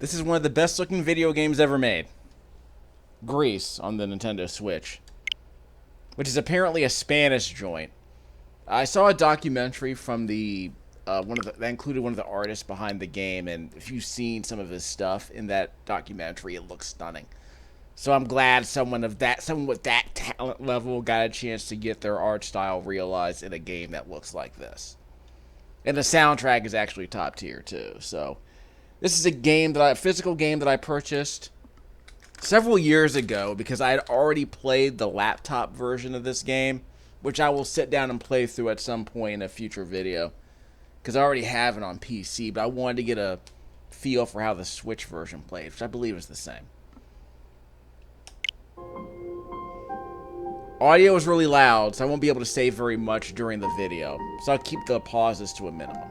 This is one of the best looking video games ever made. Gris on the Nintendo Switch, which is apparently a Spanish joint. I saw a documentary from the that included one of the artists behind the game, and if you've seen some of his stuff in that documentary, it looks stunning. So I'm glad someone with that talent level got a chance to get their art style realized in a game that looks like this. And the soundtrack is actually top tier too. So this is a physical game that I purchased several years ago because I had already played the laptop version of this game, which I will sit down and play through at some point in a future video because I already have it on PC, but I wanted to get a feel for how the Switch version played, which I believe is the same. Audio is really loud, so I won't be able to say very much during the video, so I'll keep the pauses to a minimum.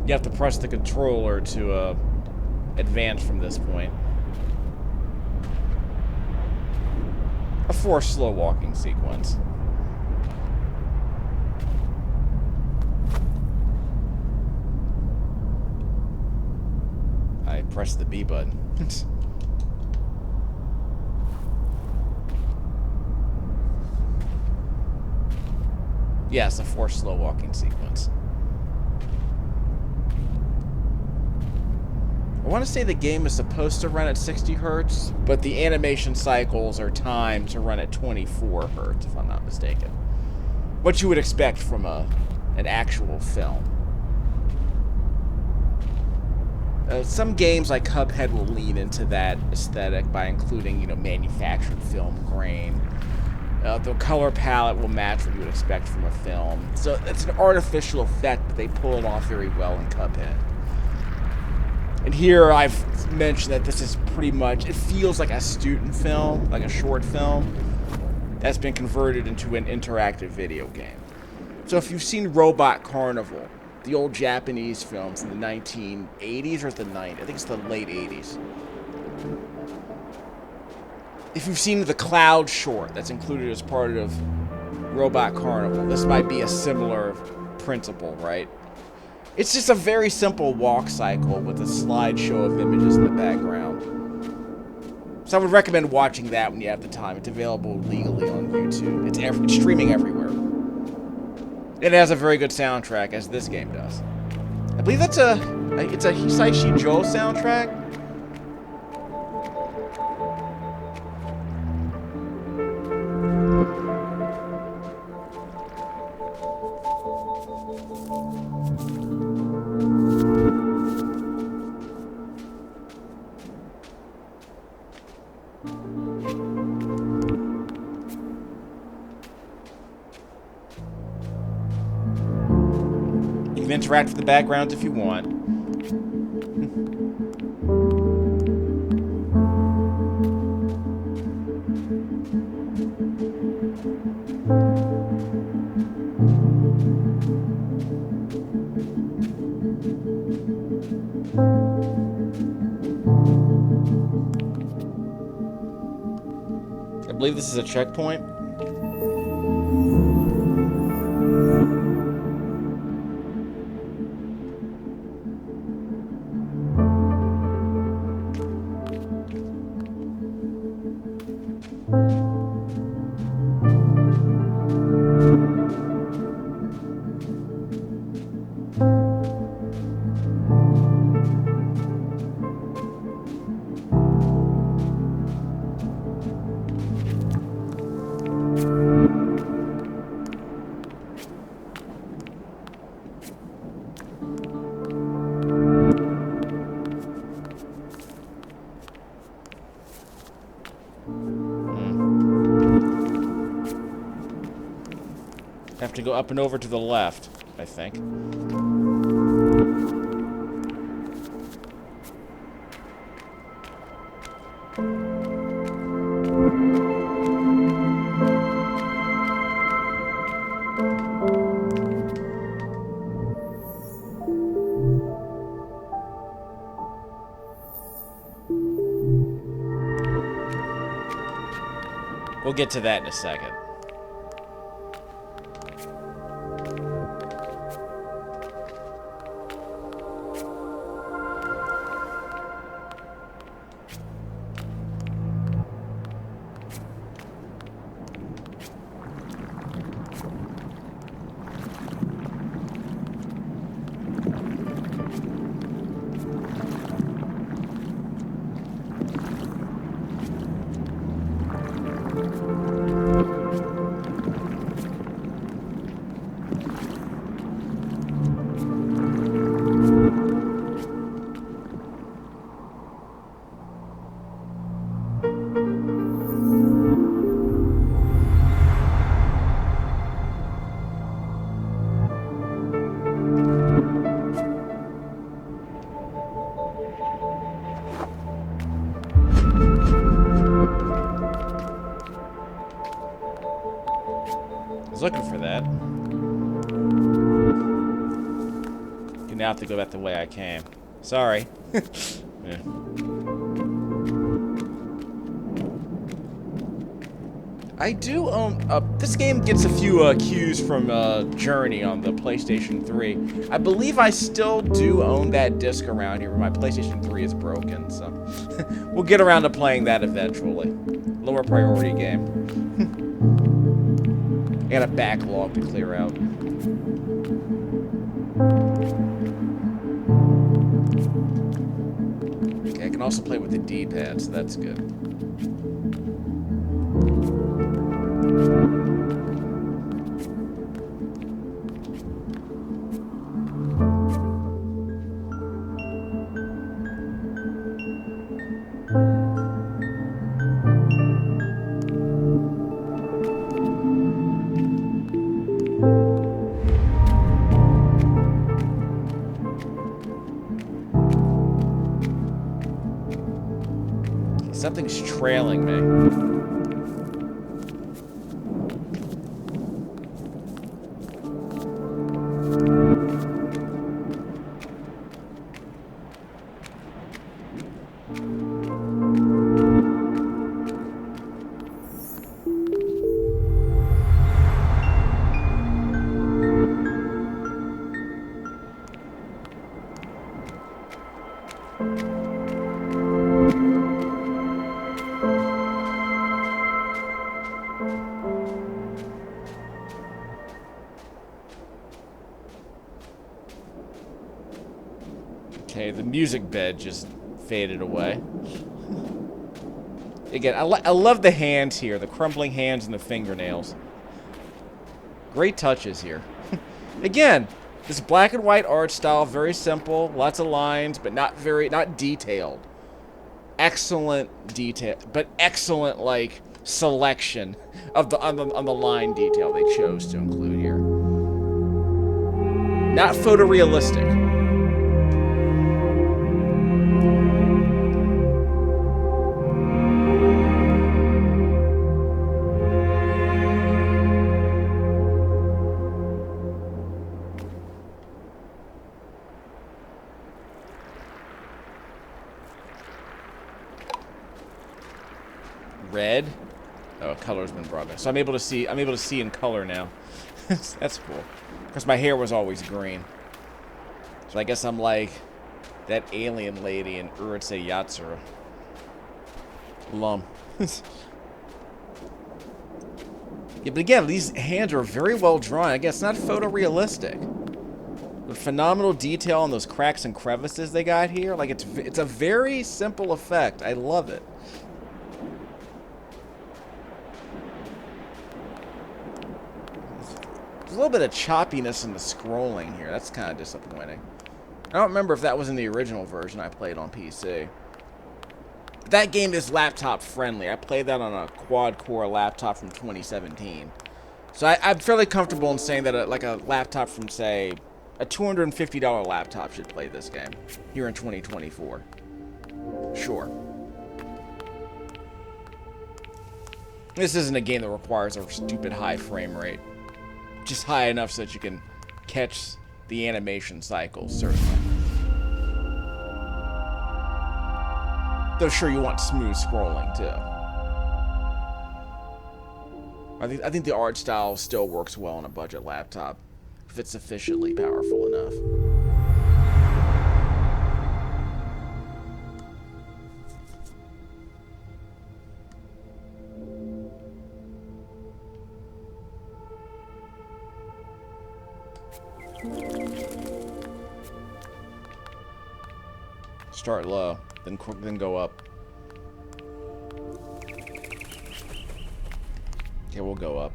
You have to press the controller to advance from this point. A forced slow walking sequence. I pressed the B button. Yes, a forced slow walking sequence. I want to say the game is supposed to run at 60 hertz, but the animation cycles are timed to run at 24 hertz, if I'm not mistaken. What you would expect from an actual film. Some games like Cuphead will lean into that aesthetic by including, manufactured film grain. The color palette will match what you would expect from a film. So it's an artificial effect, but they pull it off very well in Cuphead. And here I've mentioned that this is pretty much, it feels like a student film, like a short film, that's been converted into an interactive video game. So if you've seen Robot Carnival, the old Japanese films in the 1980s or the 90s, I think it's the late 80s. If you've seen the Cloud short that's included as part of Robot Carnival, this might be a similar principle, right? It's just a very simple walk cycle with a slideshow of images in the background. So I would recommend watching that when you have the time. It's available legally on YouTube. It's streaming everywhere. It has a very good soundtrack, as this game does. I believe it's a Hisaishi Joe soundtrack. You can interact with the backgrounds if you want. I believe this is a checkpoint. Have to go up and over to the left, I think. We'll get to that in a second. I was looking for that. You now have to go back the way I came. Sorry. Yeah. I do own... this game gets a few cues from Journey on the PlayStation 3. I believe I still do own that disc around here, but my PlayStation 3 is broken, so... we'll get around to playing that eventually. Lower priority game. I got a backlog to clear out. Okay, I can also play with the D-pad, so that's good. Something's trailing me. Okay, the music bed just faded away. Again, I love the hands here, the crumbling hands and the fingernails. Great touches here. Again, this black and white art style, very simple, lots of lines, but not detailed. Excellent detail, but excellent like selection of the on the line detail they chose to include here. Not photorealistic. Red. Oh, color's been brought back. So I'm able to see in color now. That's cool. Because my hair was always green. So I guess I'm like that alien lady in Urusei Yatsura. Lum. Yeah, but again, these hands are very well drawn. I guess not photorealistic. But phenomenal detail on those cracks and crevices they got here. Like it's a very simple effect. I love it. There's a little bit of choppiness in the scrolling here. That's kind of disappointing. I don't remember if that was in the original version I played on PC. But that game is laptop friendly. I played that on a quad-core laptop from 2017. So I'm fairly comfortable in saying that a laptop from, say, a $250 laptop should play this game here in 2024. Sure. This isn't a game that requires a stupid high frame rate. Just high enough so that you can catch the animation cycles, certainly. Though sure, you want smooth scrolling too. I think the art style still works well on a budget laptop if it's sufficiently powerful enough. Start low, then go up. Okay, we'll go up.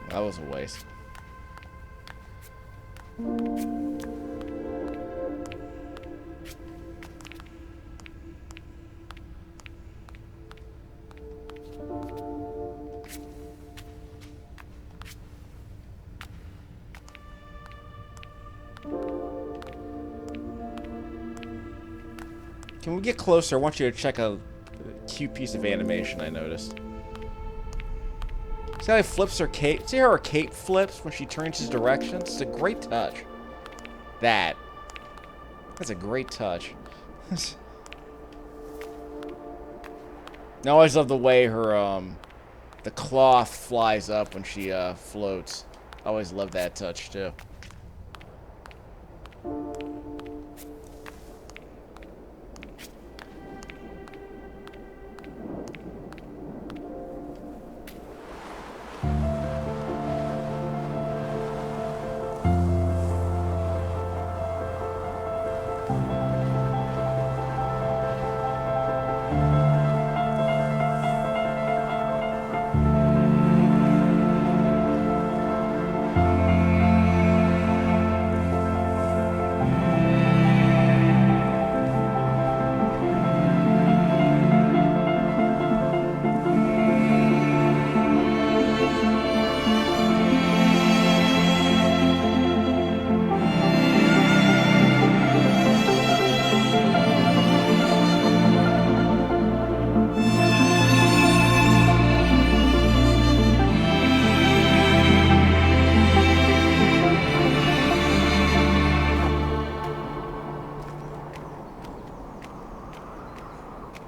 That was a waste. Can we get closer? I want you to check a cute piece of animation I noticed. See how he flips her cape? See how her cape flips when she turns his direction? It's a great touch. That's a great touch. I always love the way her, the cloth flies up when she, floats. I always love that touch, too.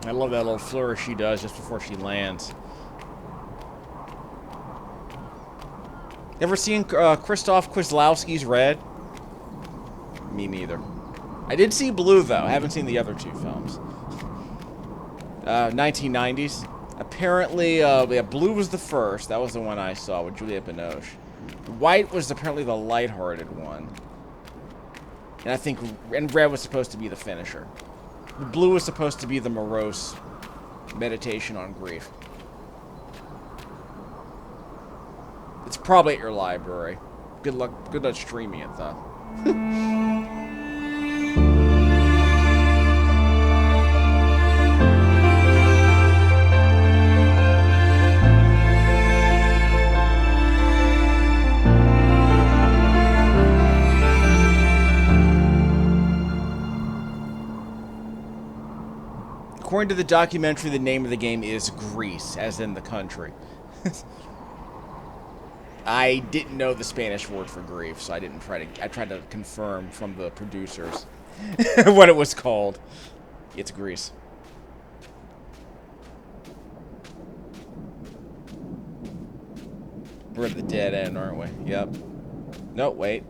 I love that little flourish she does just before she lands. Ever seen Krzysztof Kieslowski's Red? Me neither. I did see Blue, though. I haven't seen the other two films. 1990s. Apparently, yeah, Blue was the first. That was the one I saw with Juliette Binoche. White was apparently the lighthearted one. And I think Red was supposed to be the finisher. Blue was supposed to be the morose meditation on grief. It's probably at your library. Good luck streaming it, though. According to the documentary, the name of the game is Greece, as in the country. I didn't know the Spanish word for grief, so I tried to confirm from the producers what it was called. It's Greece. We're at the dead end, aren't we? Yep. No, wait.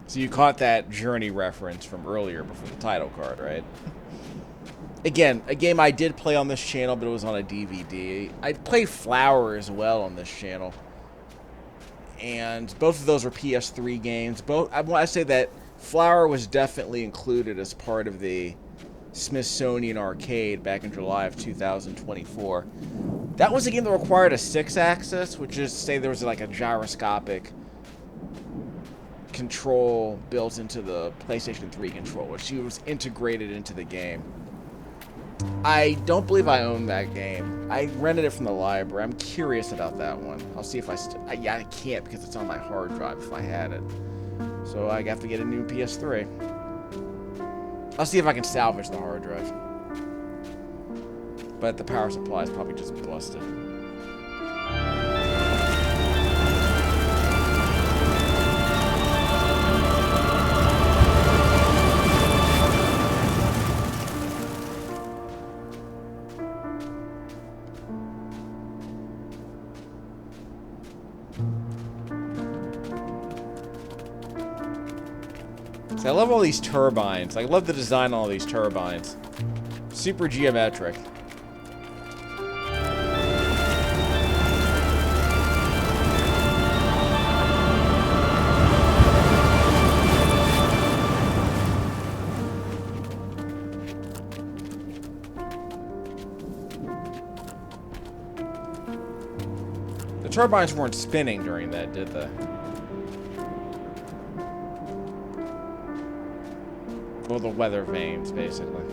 So you caught that Journey reference from earlier before the title card, right? Again, a game I did play on this channel, but it was on a DVD. I played Flower as well on this channel. And both of those were PS3 games. I want to say that Flower was definitely included as part of the Smithsonian Arcade back in July of 2024. That was a game that required a 6-axis, which is to say there was like a gyroscopic control built into the PlayStation 3 controller, which was integrated into the game. I don't believe I own that game. I rented it from the library. I'm curious about that one. I'll see if yeah, I can't because it's on my hard drive if I had it. So I have to get a new PS3. I'll see if I can salvage the hard drive. But the power supply is probably just busted. I love all these turbines. I love the design on all these turbines. Super geometric. The turbines weren't spinning during that, did they? Well, the weather vanes, basically.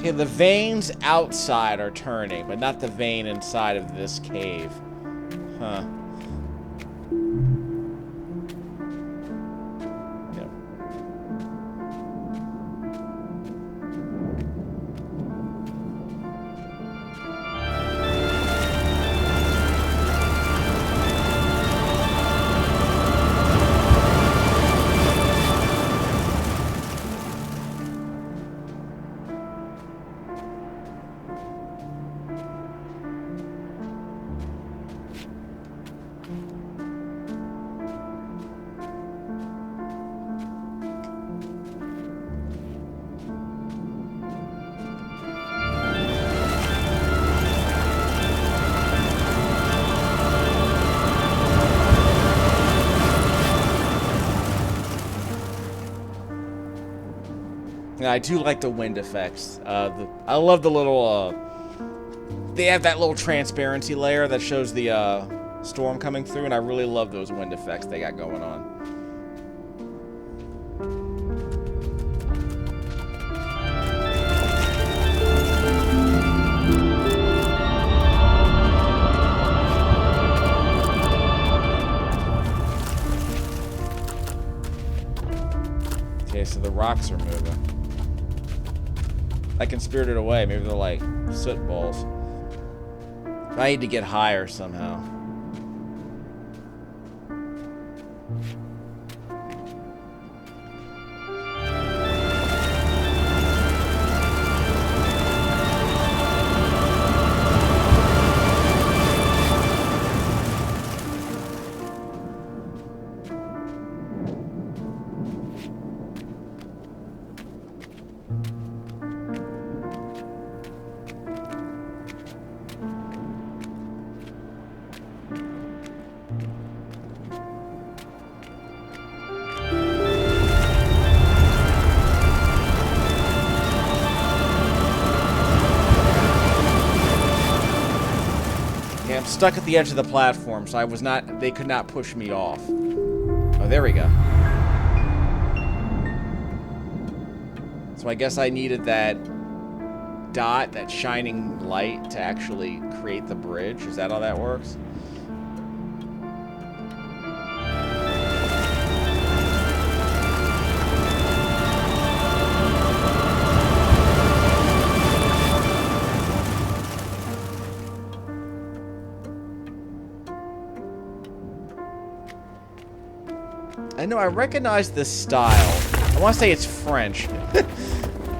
Okay, the veins outside are turning, but not the vein inside of this cave. Huh. Yep. Yeah, I do like the wind effects. I love the little, they have that little transparency layer that shows the, storm coming through, and I really love those wind effects they got going on. Okay, so the rocks are moving. I can spirit it away. Maybe they're like soot balls. I need to get higher somehow. I'm stuck at the edge of the platform, so they could not push me off. Oh, there we go. So I guess I needed that dot, that shining light, to actually create the bridge. Is that how that works? I know, I recognize this style. I want to say it's French.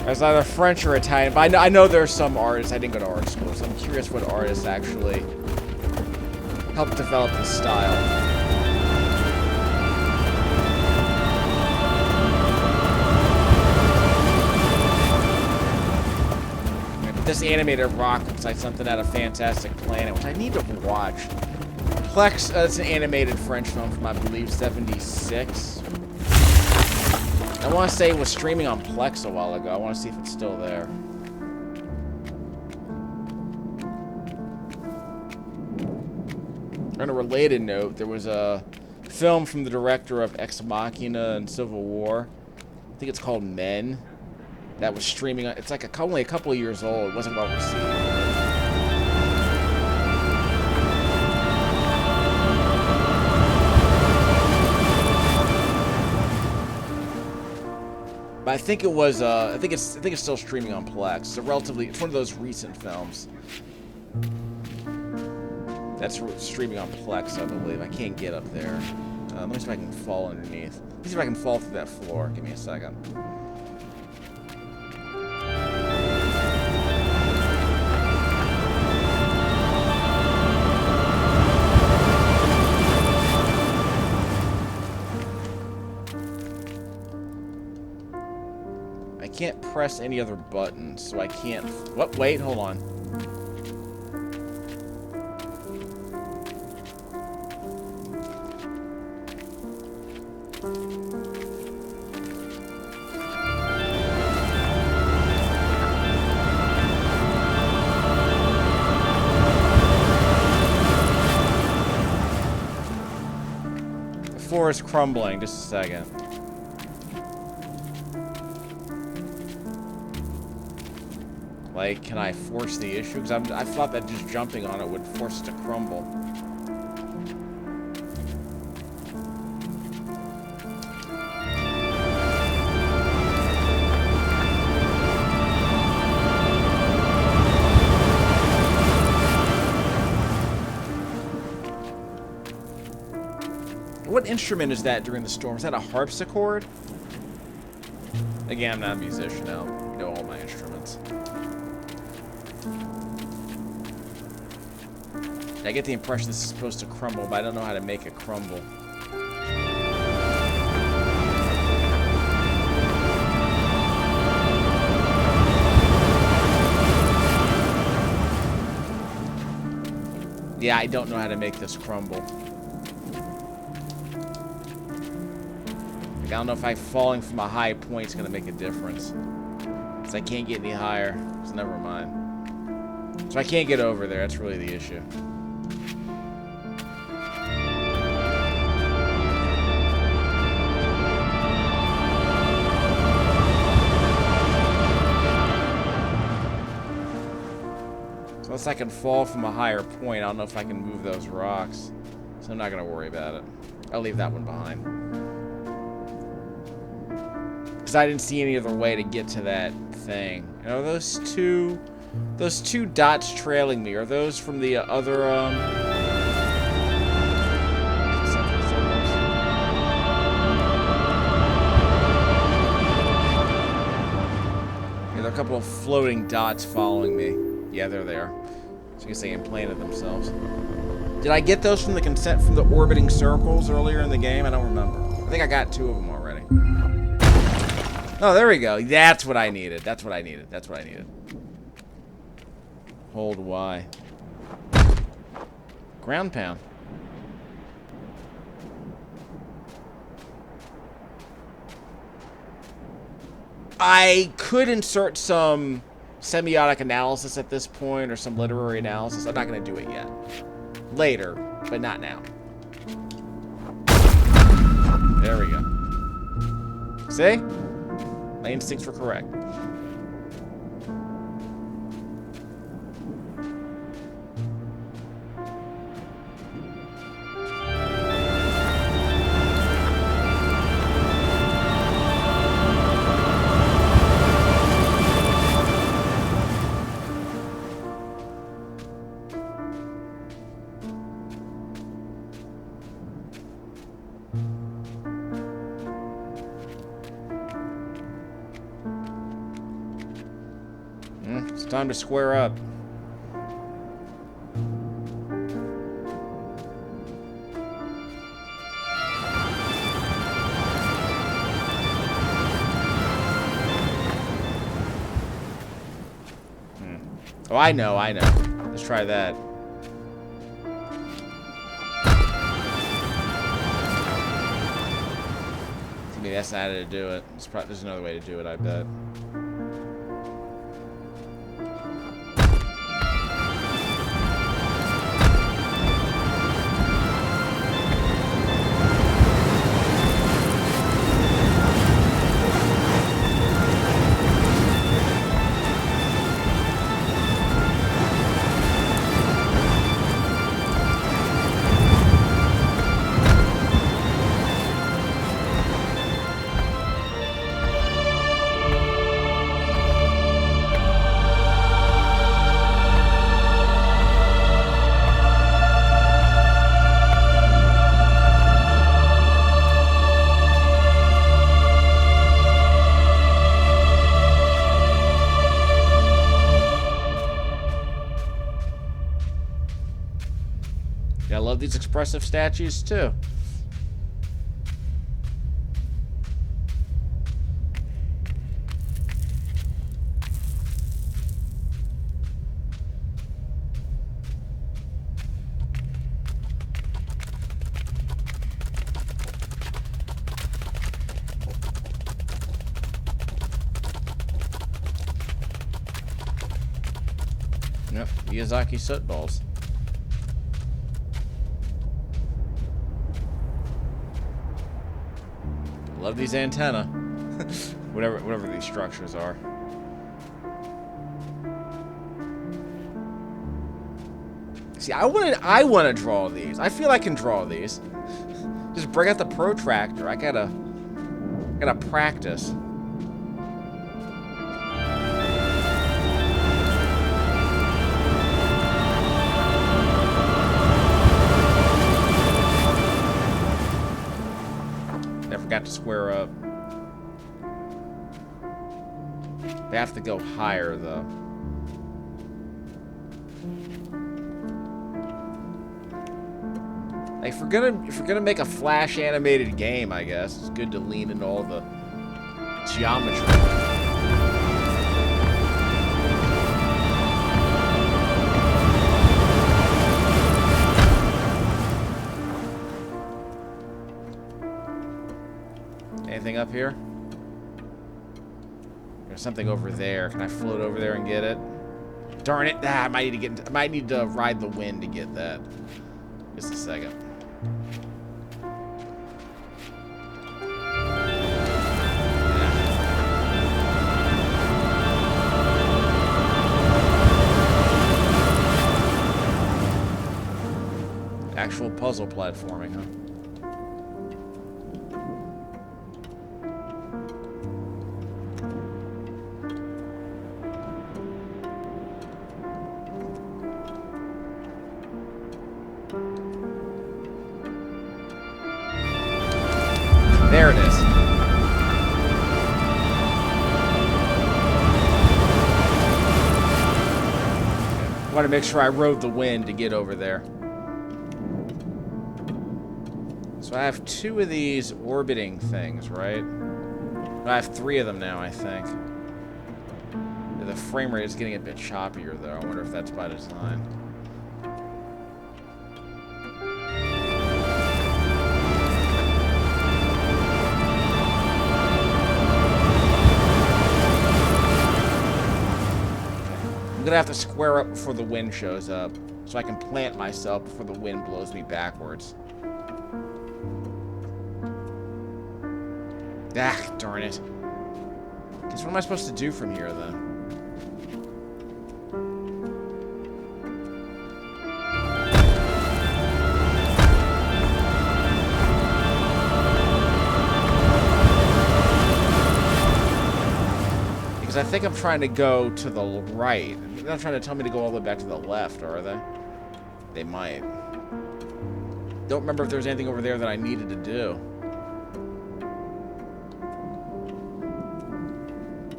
It's either French or Italian, but I know there's some artists. I didn't go to art school, so I'm curious what artists actually helped develop this style. This animated rock looks like something out of Fantastic Planet, which I need to watch. Plex, it's an animated French film from, I believe, 76. I want to say it was streaming on Plex a while ago. I want to see if it's still there. On a related note, there was a film from the director of Ex Machina and Civil War. I think it's called Men. That was streaming. It's like only a couple of years old. It wasn't well received. But I think it was. I think it's still streaming on Plex. It's it's one of those recent films. That's streaming on Plex, I believe. I can't get up there. Let me see if I can fall underneath. Let me see if I can fall through that floor. Give me a second. I can't press any other buttons, so I can't... What? Wait, hold on. The floor is crumbling. Just a second. Like, can I force the issue? Because I thought that just jumping on it would force it to crumble. What instrument is that during the storm? Is that a harpsichord? Again, I'm not a musician. I don't know all my instruments. I get the impression this is supposed to crumble, but I don't know how to make it crumble. Yeah, I don't know how to make this crumble. Like, I don't know if falling from a high point is going to make a difference. So I can't get any higher. So never mind. So I can't get over there. That's really the issue. So unless I can fall from a higher point, I don't know if I can move those rocks. So I'm not going to worry about it. I'll leave that one behind. Because I didn't see any other way to get to that thing. And are those two dots trailing me? Are those from the other, Yeah, there are a couple of floating dots following me. Yeah, they're there. So you can say implanted themselves. Did I get those from the orbiting circles earlier in the game? I don't remember. I think I got 2 of them already. Oh, there we go. That's what I needed. That's what I needed. That's what I needed. Hold Y. Ground pound. I could insert some semiotic analysis at this point, or some literary analysis. I'm not going to do it yet. Later, but not now. There we go. See? My instincts were correct. It's time to square up. Oh, I know. Let's try that. Maybe that's not how to do it. There's another way to do it, I bet. I love these expressive statues too. Yep, Miyazaki soot balls. Love these antenna. whatever these structures are. See, I want to draw these. I feel I can draw these. Just bring out the protractor. I gotta practice. Got to square up. They have to go higher though. Like, if we're gonna make a flash animated game, I guess it's good to lean into all the geometry. Anything up here? There's something over there. Can I float over there and get it? Darn it! Ah, I might need to ride the wind to get that. Just a second. Actual puzzle platforming, huh? There it is. I want to make sure I rode the wind to get over there. So I have 2 of these orbiting things, right? I have 3 of them now, I think. The frame rate is getting a bit choppier, though. I wonder if that's by design. I'm gonna have to square up before the wind shows up, so I can plant myself before the wind blows me backwards. Ah, darn it. Guess what am I supposed to do from here, then? Because I think I'm trying to go to the right. They're not trying to tell me to go all the way back to the left, are they? They might. Don't remember if there was anything over there that I needed to do.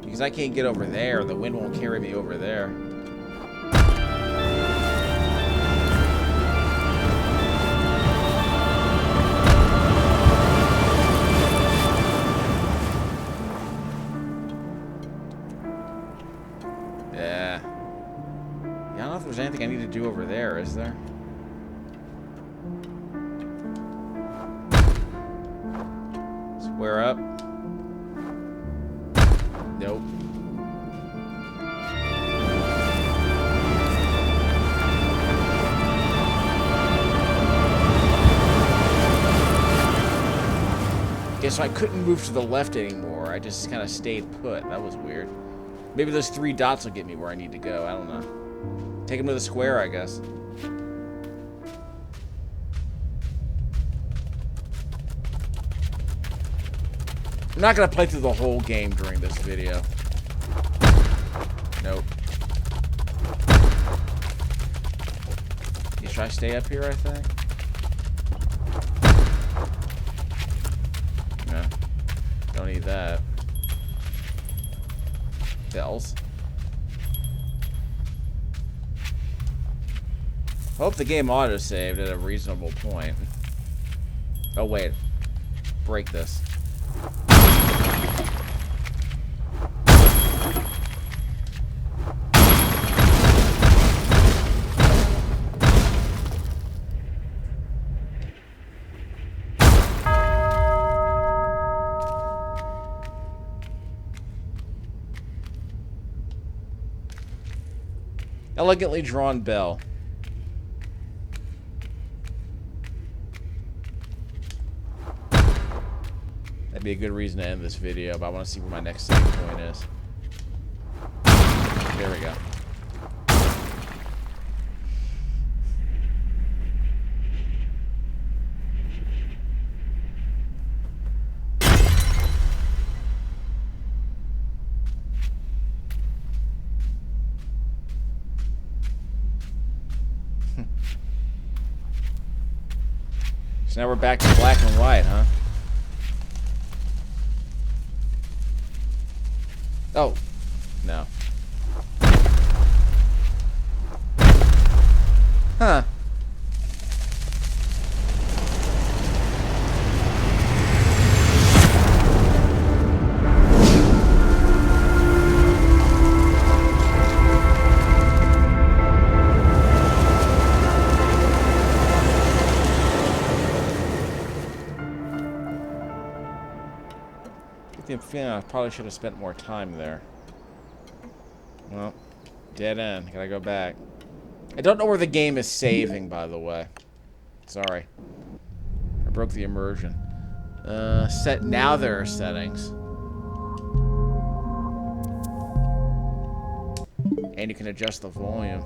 Because I can't get over there. The wind won't carry me over there. Yeah. I don't know if there's anything I need to do over there, is there? Square up. Nope. Okay, so I couldn't move to the left anymore. I just kind of stayed put. That was weird. Maybe those 3 dots will get me where I need to go. I don't know. Take them to the square, I guess. I'm not going to play through the whole game during this video. Nope. Should I stay up here, I think? No. Don't need that. Bells. Hope the game auto-saved at a reasonable point. Oh, wait. Break this. Elegantly drawn bell. That'd be a good reason to end this video, but I want to see where my next save point is. There we go. So now we're back to black and white, huh? Oh. No. Huh. I feeling I probably should have spent more time there. Well, dead end. Gotta go back. I don't know where the game is saving, by the way. Sorry. I broke the immersion. Set. Now there are settings. And you can adjust the volume.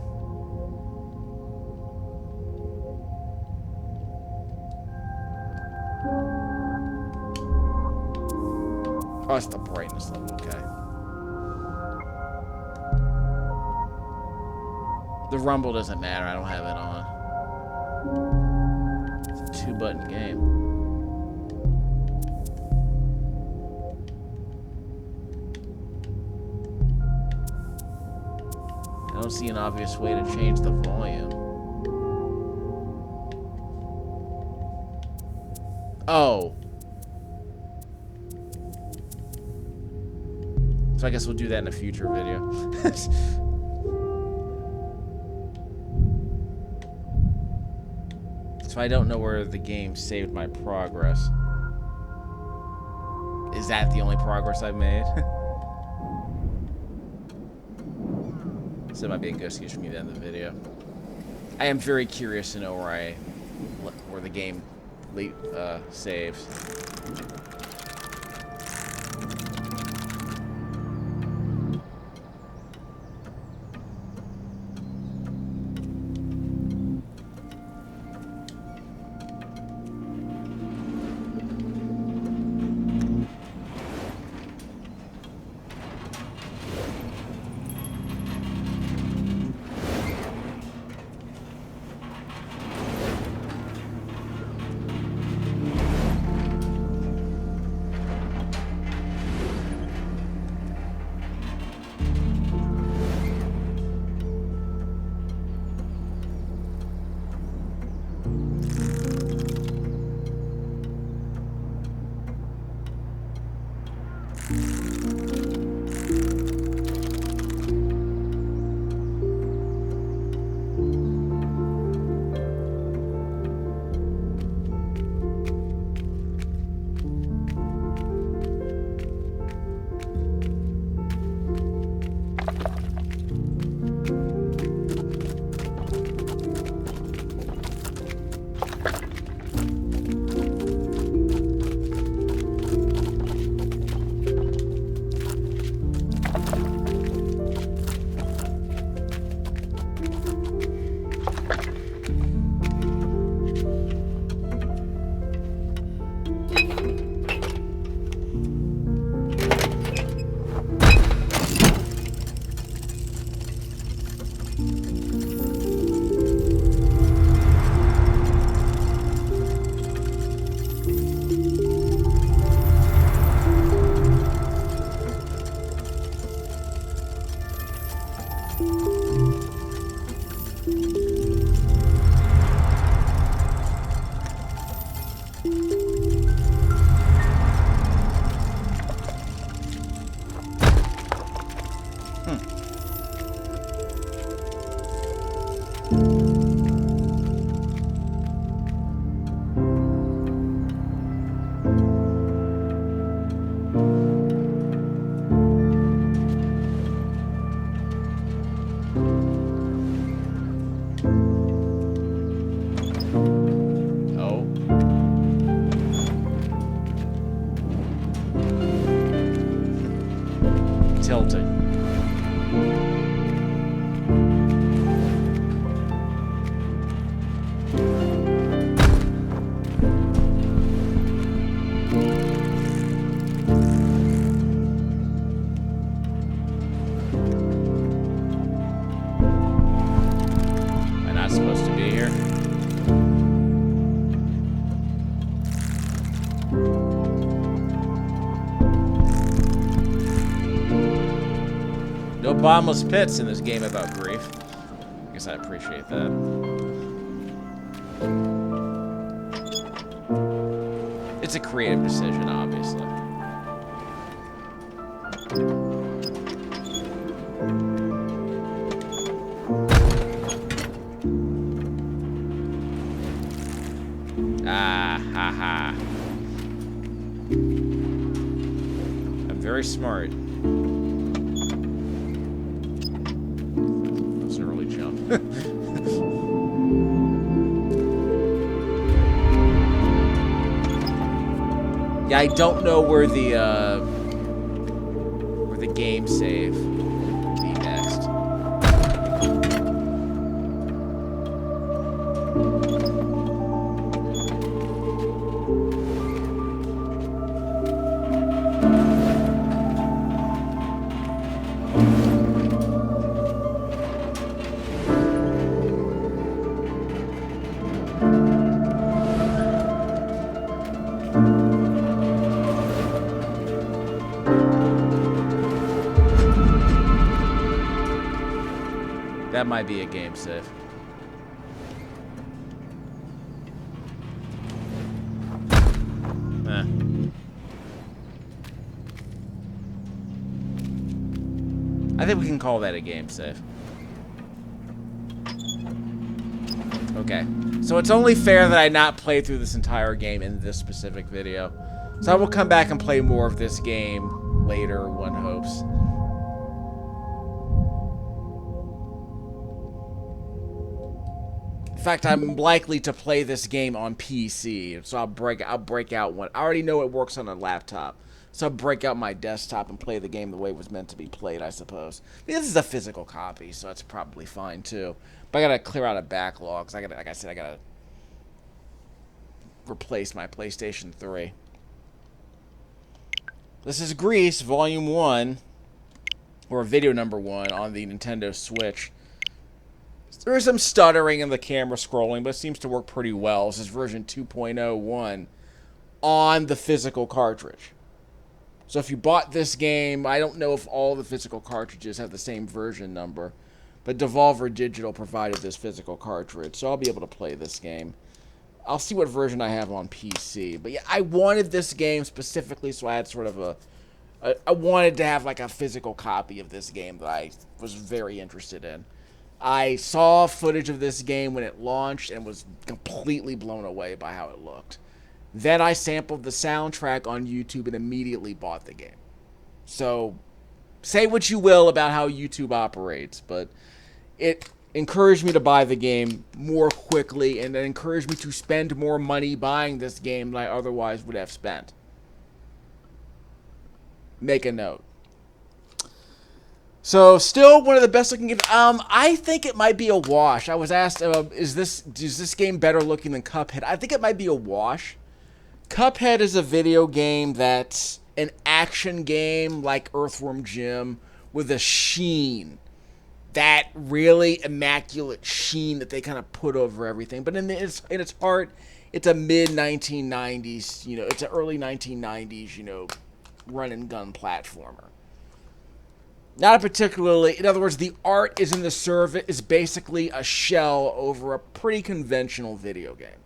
Oh, it's the brightness level, okay. The rumble doesn't matter, I don't have it on. It's a 2-button game. I don't see an obvious way to change the volume. Oh. So I guess we'll do that in a future video. So I don't know where the game saved my progress. Is that the only progress I've made? So it might be a good excuse for me to end the video. I am very curious to know where the game saves. No bottomless pits in this game about grief. I guess I appreciate that. It's a creative decision, obviously. Ah, ha, ha. I'm very smart. Yeah, I don't know where the game save will be next. That might be a game save. I think we can call that a game save. Okay. So it's only fair that I not play through this entire game in this specific video. So I will come back and play more of this game later, one hopes. In fact, I'm likely to play this game on PC, so I'll break out one. I already know it works on a laptop, so I'll break out my desktop and play the game the way it was meant to be played, I suppose. This is a physical copy, so that's probably fine too. But I gotta clear out a backlog, 'cause like I said, I gotta replace my PlayStation 3. This is Gris Volume 1, or video number 1 on the Nintendo Switch. There is some stuttering in the camera scrolling, but it seems to work pretty well. This is version 2.01 on the physical cartridge. So if you bought this game, I don't know if all the physical cartridges have the same version number, but Devolver Digital provided this physical cartridge, so I'll be able to play this game. I'll see what version I have on PC. But yeah, I wanted this game specifically, so I had sort of I wanted to have like a physical copy of this game that I was very interested in. I saw footage of this game when it launched and was completely blown away by how it looked. Then I sampled the soundtrack on YouTube and immediately bought the game. So, say what you will about how YouTube operates, but it encouraged me to buy the game more quickly, and it encouraged me to spend more money buying this game than I otherwise would have spent. Make a note. So, still one of the best looking games. I think it might be a wash. I was asked, is this game better looking than Cuphead? I think it might be a wash. Cuphead is a video game that's an action game like Earthworm Jim with a sheen. That really immaculate sheen that they kind of put over everything. But in its heart, it's a mid-1990s, it's an early 1990s, run and gun platformer. Not particularly, in other words, the art is in the service, is basically a shell over a pretty conventional video game.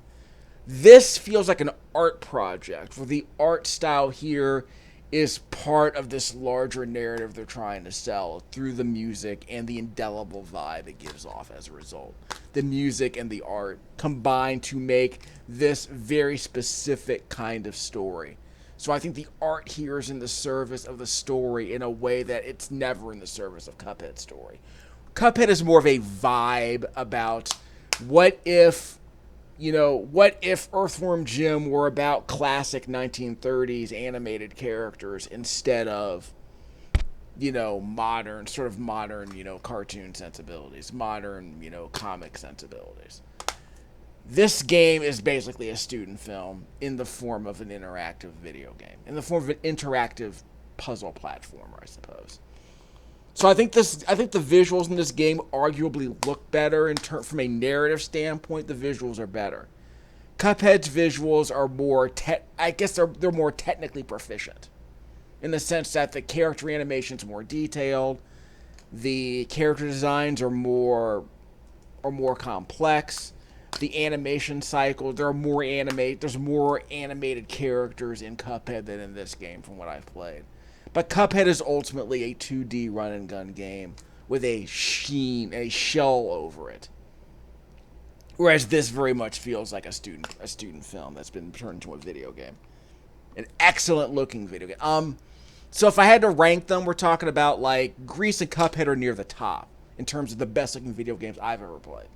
This feels like an art project, where the art style here is part of this larger narrative they're trying to sell through the music and the indelible vibe it gives off as a result. The music and the art combine to make this very specific kind of story. So I think the art here is in the service of the story in a way that it's never in the service of Cuphead's story. Cuphead is more of a vibe about what if Earthworm Jim were about classic 1930s animated characters instead of, modern cartoon sensibilities, modern, comic sensibilities. This game is basically a student film in the form of an interactive video game, in the form of an interactive puzzle platformer, I suppose. So I think the visuals in this game arguably look better from a narrative standpoint. The visuals are better. Cuphead's visuals are more they're more technically proficient, in the sense that the character animation's more detailed, the character designs are more complex. The animation cycle, there's more animated characters in Cuphead than in this game from what I've played. But Cuphead is ultimately a 2D run and gun game with a shell over it. Whereas this very much feels like a student film that's been turned into a video game. An excellent looking video game. So if I had to rank them, we're talking about like Gris and Cuphead are near the top in terms of the best looking video games I've ever played.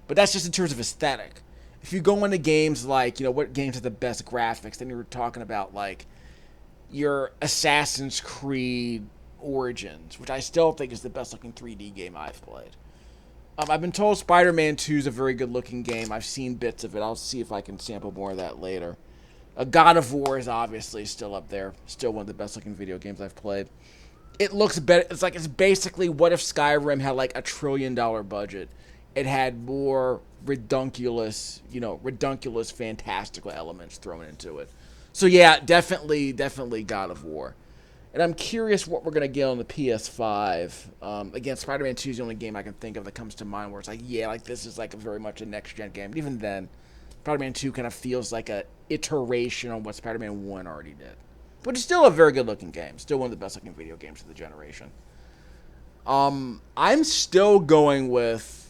But that's just in terms of aesthetic. if you go into games like, what games have the best graphics, then you're talking about, like, your Assassin's Creed Origins, which I still think is the best-looking 3D game I've played. I've been told Spider-Man 2 is a very good-looking game. I've seen bits of it. I'll see if I can sample more of that later. God of War is obviously still up there. Still one of the best-looking video games I've played. It looks better. It's basically what if Skyrim had like $1 trillion budget. It had more redunculous, fantastical elements thrown into it. So yeah, definitely God of War. And I'm curious what we're going to get on the PS5. Again, Spider-Man 2 is the only game I can think of that comes to mind where it's like, yeah, like this is like very much a next-gen game. But even then, Spider-Man 2 kind of feels like a iteration on what Spider-Man 1 already did. But it's still a very good-looking game. Still one of the best-looking video games of the generation. I'm still going with...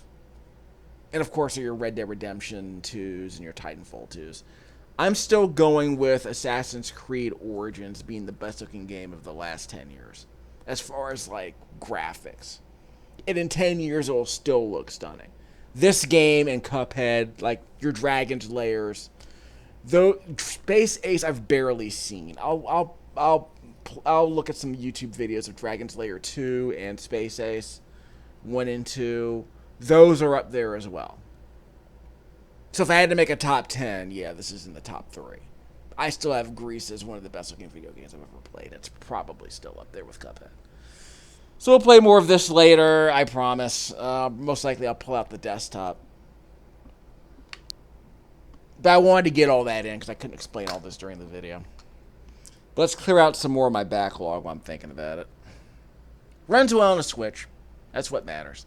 And, of course, your Red Dead Redemption 2s and your Titanfall 2s. I'm still going with Assassin's Creed Origins being the best-looking game of the last 10 years. As far as, like, graphics. And in 10 years, it will still look stunning. This game and Cuphead, like, your Dragon's Lairs... Though Space Ace I've barely seen. I'll look at some YouTube videos of Dragon's Lair 2 and Space Ace 1 and 2. Those are up there as well. So if I had to make a top 10, yeah, this is in the top 3. I still have Gris as one of the best looking video games I've ever played. It's probably still up there with Cuphead. So we'll play more of this later, I promise. Most likely I'll pull out the desktop. But I wanted to get all that in because I couldn't explain all this during the video. But let's clear out some more of my backlog while I'm thinking about it. Runs well on a Switch. That's what matters.